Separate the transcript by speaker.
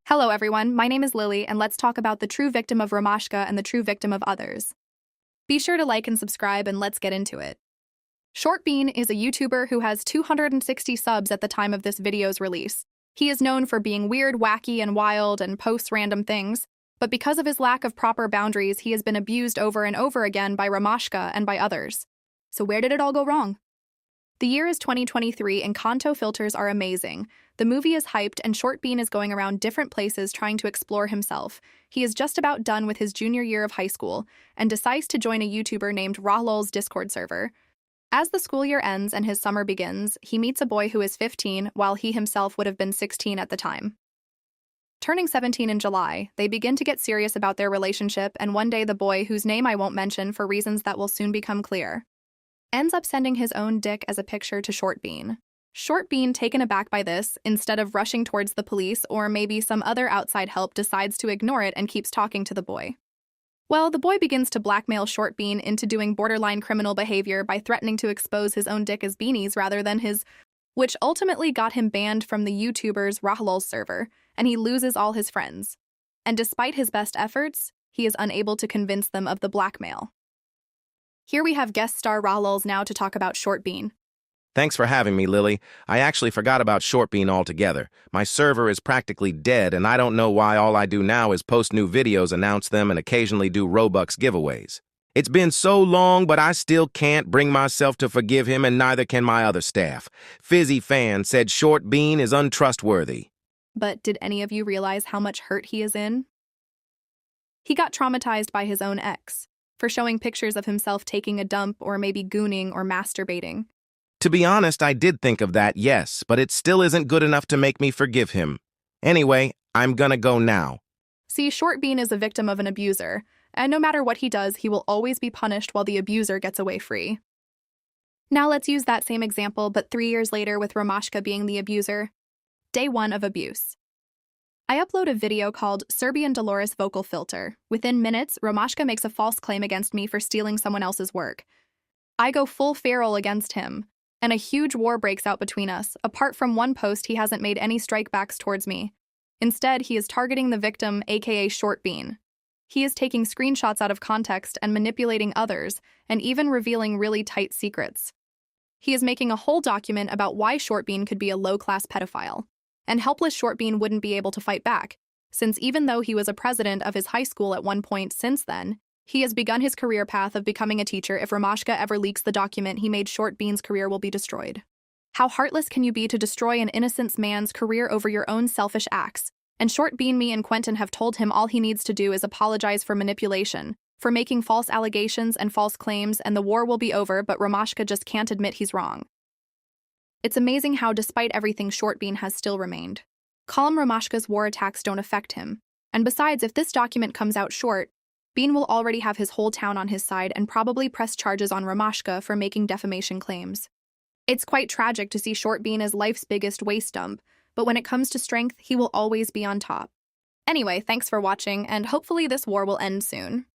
Speaker 1: Hello everyone, my name is Lily, and let's talk about the true victim of Romashka and the true victim of others. Be sure to like and subscribe, and let's get into it. Short Bean is a YouTuber who has 260 subs at the time of this video's release. He is known for being weird, wacky, and wild, and posts random things, but because of his lack of proper boundaries, he has been abused over and over again by Romashka and by others. So where did it all go wrong? The year is 2023 and Kanto filters are amazing. The movie is hyped and Short Bean is going around different places trying to explore himself. He is just about done with his junior year of high school and decides to join a YouTuber named Rahlul's Discord server. As the school year ends and his summer begins, he meets a boy who is 15 while he himself would have been 16 at the time. Turning 17 in July, they begin to get serious about their relationship, and one day the boy, whose name I won't mention for reasons that will soon become clear, ends up sending his own dick as a picture to Short Bean. Short Bean, taken aback by this, instead of rushing towards the police or maybe some other outside help, decides to ignore it and keeps talking to the boy. Well, the boy begins to blackmail Short Bean into doing borderline criminal behavior by threatening to expose his own dick as beanies rather than his, which ultimately got him banned from the YouTuber's Rahlul's server, and he loses all his friends. And despite his best efforts, he is unable to convince them of the blackmail. Here we have guest star Rahlul's now to talk about Short Bean.
Speaker 2: Thanks for having me, Lily. I actually forgot about Short Bean altogether. My server is practically dead, and I don't know why. All I do now is post new videos, announce them, and occasionally do Robux giveaways. It's been so long, but I still can't bring myself to forgive him, and neither can my other staff. Fizzy Fan said Short Bean is untrustworthy.
Speaker 1: But did any of you realize how much hurt he is in? He got traumatized by his own ex for showing pictures of himself taking a dump or maybe gooning or masturbating.
Speaker 2: To be honest, I did think of that, yes, but it still isn't good enough to make me forgive him. Anyway, I'm gonna go now.
Speaker 1: See, Short Bean is a victim of an abuser, and no matter what he does, he will always be punished while the abuser gets away free. Now let's use that same example, but 3 years later with Romashka being the abuser. Day 1 of abuse. I upload a video called Serbian Dolores Vocal Filter. Within minutes, Romashka makes a false claim against me for stealing someone else's work. I go full feral against him, and a huge war breaks out between us. Apart from one post, he hasn't made any strikebacks towards me. Instead, he is targeting the victim, aka Short Bean. He is taking screenshots out of context and manipulating others, and even revealing really tight secrets. He is making a whole document about why Short Bean could be a low-class pedophile. And helpless Short Bean wouldn't be able to fight back, since even though he was a president of his high school at one point since then, he has begun his career path of becoming a teacher. If Romashka ever leaks the document he made, Short Bean's career will be destroyed. How heartless can you be to destroy an innocent man's career over your own selfish acts? And Short Bean, me and Quentin have told him all he needs to do is apologize for manipulation, for making false allegations and false claims, and the war will be over, but Romashka just can't admit he's wrong. It's amazing how, despite everything, Short Bean has still remained calm. Romashka's war attacks don't affect him. And besides, if this document comes out, Short Bean will already have his whole town on his side and probably press charges on Romashka for making defamation claims. It's quite tragic to see Short Bean as life's biggest waste dump, but when it comes to strength, he will always be on top. Anyway, thanks for watching, and hopefully this war will end soon.